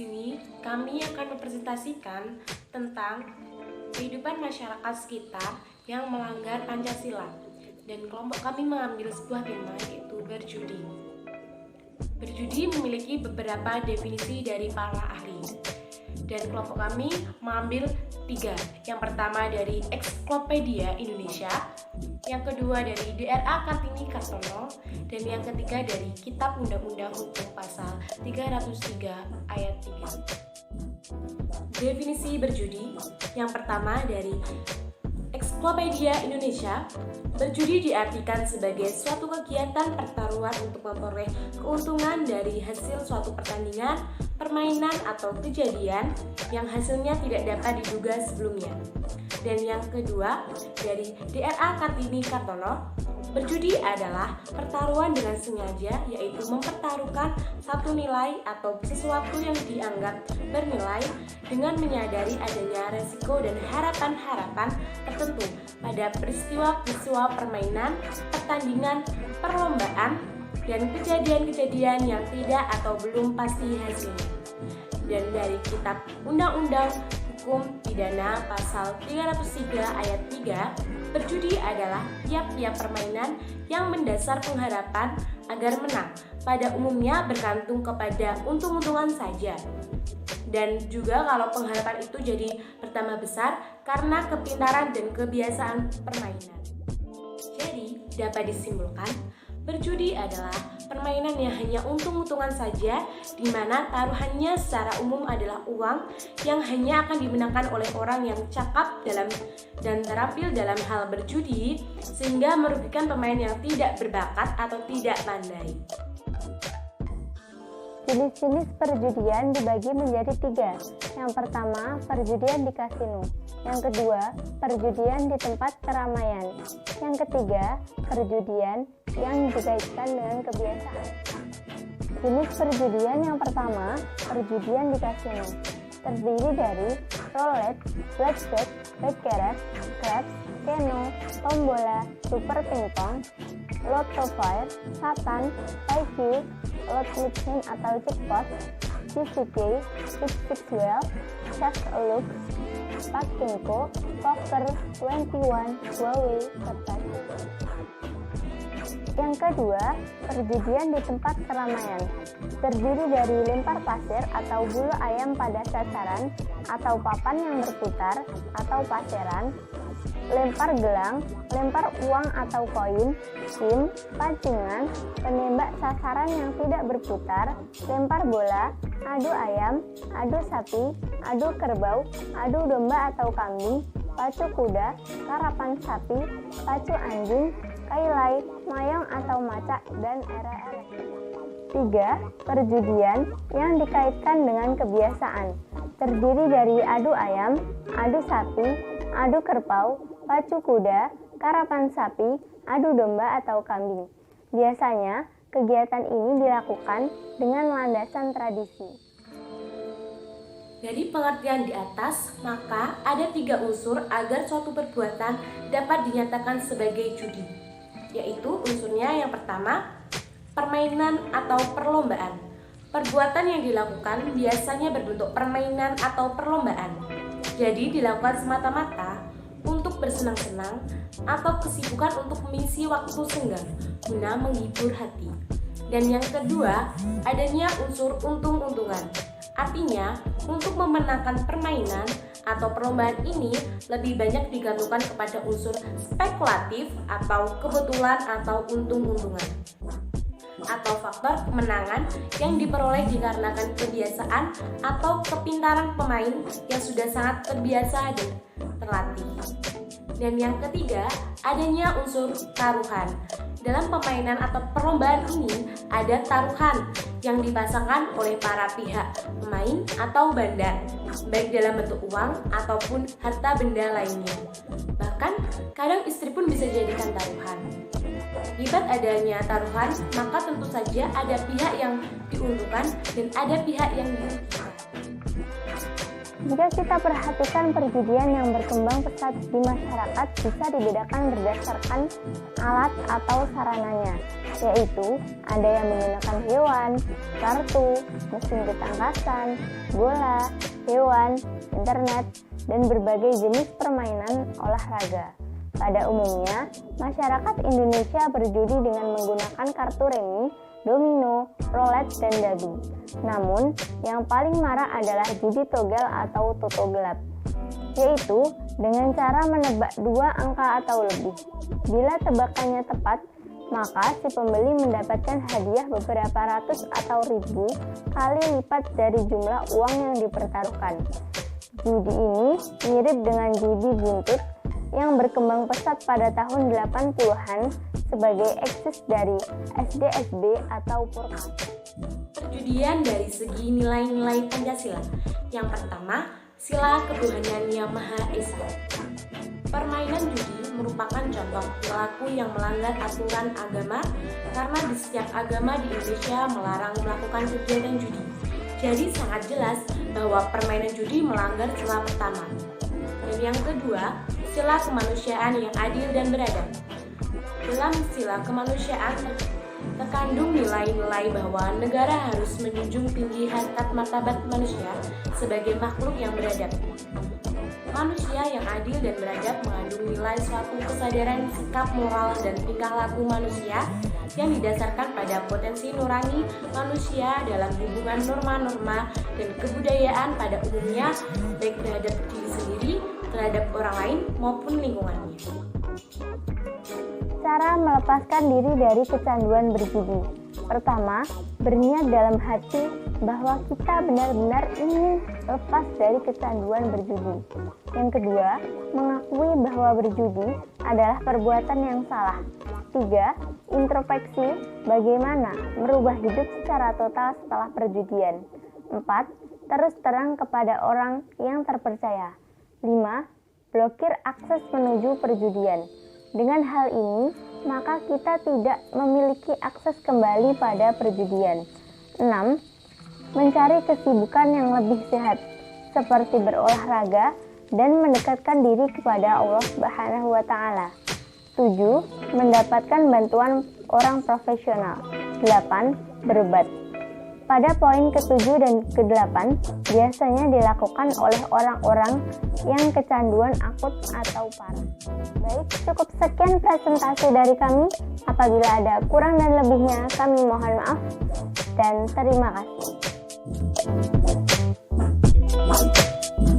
sini kami akan mempresentasikan tentang kehidupan masyarakat sekitar yang melanggar Pancasila, dan kelompok kami mengambil sebuah tema, yaitu berjudi. Berjudi memiliki beberapa definisi dari para ahli, dan kelompok kami mengambil 3. Yang pertama dari Ensiklopedia Indonesia, yang kedua dari DRA Kartini Kartono, dan yang ketiga dari Kitab Undang-Undang Hukum Pasal 303 Ayat 3. Definisi berjudi yang pertama dari Ensiklopedia Indonesia, berjudi diartikan sebagai suatu kegiatan pertaruhan untuk memperoleh keuntungan dari hasil suatu pertandingan, permainan, atau kejadian yang hasilnya tidak dapat diduga sebelumnya. Dan yang kedua, dari DRA Kartini Kartono, berjudi adalah pertaruhan dengan sengaja, yaitu mempertaruhkan satu nilai atau sesuatu yang dianggap bernilai dengan menyadari adanya resiko dan harapan-harapan tertentu pada peristiwa-peristiwa permainan, pertandingan, perlombaan, dan kejadian-kejadian yang tidak atau belum pasti hasilnya. Dan dari Kitab Undang-Undang Hukum Pidana Pasal 303 Ayat 3, berjudi adalah tiap-tiap permainan yang mendasar pengharapan agar menang, pada umumnya bergantung kepada untung-untungan saja. Dan juga kalau pengharapan itu jadi bertambah besar karena kepintaran dan kebiasaan permainan. Jadi dapat disimpulkan, berjudi adalah permainan yang hanya untung-untungan saja, di mana taruhannya secara umum adalah uang yang hanya akan dimenangkan oleh orang yang cakap dan terampil dalam hal berjudi, sehingga merugikan pemain yang tidak berbakat atau tidak pandai. Jenis-jenis perjudian dibagi menjadi 3. Yang pertama, perjudian di kasino. Yang kedua, perjudian di tempat keramaian. Yang ketiga, perjudian yang dikaitkan dengan kebiasaan. Jenis perjudian yang pertama, perjudian di kasino. Terdiri dari roulette, blackjack, baccarat, craps, keno, tombola, super pingpong, lotto fire, satan, IQ, lot machine atau jackpot, GCK, Six Well, Shark Look, Pachinko, Poker, 21, Huawei, serta Yang kedua, perjudian di tempat keramaian. Terdiri dari lempar pasir atau bulu ayam pada sasaran atau papan yang berputar atau paseran, lempar gelang, lempar uang atau koin, sim, pancingan, penembak sasaran yang tidak berputar, lempar bola, adu ayam, adu sapi, adu kerbau, adu domba atau kambing, pacu kuda, karapan sapi, pacu anjing, kailai, mayong atau macak, dan ere-ere. 3. Perjudian yang dikaitkan dengan kebiasaan. Terdiri dari adu ayam, adu sapi, adu kerbau, pacu kuda, karapan sapi, adu domba atau kambing. Biasanya, kegiatan ini dilakukan dengan landasan tradisi. Dari pengertian di atas, maka ada 3 unsur agar suatu perbuatan dapat dinyatakan sebagai judi, yaitu unsurnya yang pertama, permainan atau perlombaan. Perbuatan yang dilakukan biasanya berbentuk permainan atau perlombaan, jadi dilakukan semata-mata untuk bersenang-senang atau kesibukan untuk mengisi waktu senggang guna menghibur hati. Dan yang kedua, adanya unsur untung-untungan. Artinya, untuk memenangkan permainan atau perlombaan ini lebih banyak digantungkan kepada unsur spekulatif atau kebetulan atau untung-untungan, atau faktor kemenangan yang diperoleh dikarenakan kebiasaan atau kepintaran pemain yang sudah sangat terbiasa dan terlatih. Dan yang ketiga, adanya unsur taruhan. Dalam permainan atau perlombaan ini ada taruhan yang dipasangkan oleh para pihak pemain atau bandar, baik dalam bentuk uang ataupun harta benda lainnya. Bahkan kadang istri pun bisa dijadikan taruhan. Akibat adanya taruhan, maka tentu saja ada pihak yang diuntungkan dan ada pihak yang dirugikan. Jika kita perhatikan perjudian yang berkembang pesat di masyarakat bisa dibedakan berdasarkan alat atau sarananya, yaitu ada yang menggunakan hewan, kartu, mesin ketangkasan, bola, hewan, internet, dan berbagai jenis permainan olahraga. Pada umumnya, masyarakat Indonesia berjudi dengan menggunakan kartu remi, domino, roulette, dan dadu. Namun, yang paling marak adalah judi togel atau toto gelap, yaitu dengan cara menebak 2 angka atau lebih. Bila tebakannya tepat, maka si pembeli mendapatkan hadiah beberapa ratus atau ribu kali lipat dari jumlah uang yang dipertaruhkan. Judi ini mirip dengan judi buntut yang berkembang pesat pada tahun 80-an sebagai eksis dari SDSB atau Purka. Perjudian dari segi nilai-nilai Pancasila. Yang pertama, sila ketuhanan Yang Maha Esa. Permainan judi merupakan contoh perilaku yang melanggar aturan agama karena di setiap agama di Indonesia melarang melakukan kegiatan judi. Jadi sangat jelas bahwa permainan judi melanggar sila pertama. Dan yang kedua, sila kemanusiaan yang adil dan beradab. Dalam sila kemanusiaan terkandung nilai-nilai bahwa negara harus menjunjung tinggi harkat martabat manusia sebagai makhluk yang beradab. Manusia yang adil dan beradab mengandung nilai suatu kesadaran sikap moral dan tingkah laku manusia yang didasarkan pada potensi nurani manusia dalam hubungan norma-norma dan kebudayaan pada umumnya, baik terhadap diri sendiri, terhadap orang lain maupun lingkungannya. Cara melepaskan diri dari kecanduan berjudi. Pertama, berniat dalam hati bahwa kita benar-benar ingin lepas dari kecanduan berjudi. Yang kedua, mengakui bahwa berjudi adalah perbuatan yang salah. 3. Introspeksi bagaimana merubah hidup secara total setelah perjudian. 4. Terus terang kepada orang yang terpercaya. 5. Blokir akses menuju perjudian. Dengan hal ini, maka kita tidak memiliki akses kembali pada perjudian. 6. Mencari kesibukan yang lebih sehat, seperti berolahraga dan mendekatkan diri kepada Allah Subhanahu wa Ta'ala. 7. Mendapatkan bantuan orang profesional. 8. Berobat. Pada poin ke-7 dan ke-8 biasanya dilakukan oleh orang-orang yang kecanduan akut atau parah. Baik, cukup sekian presentasi dari kami. Apabila ada kurang dan lebihnya, kami mohon maaf dan terima kasih.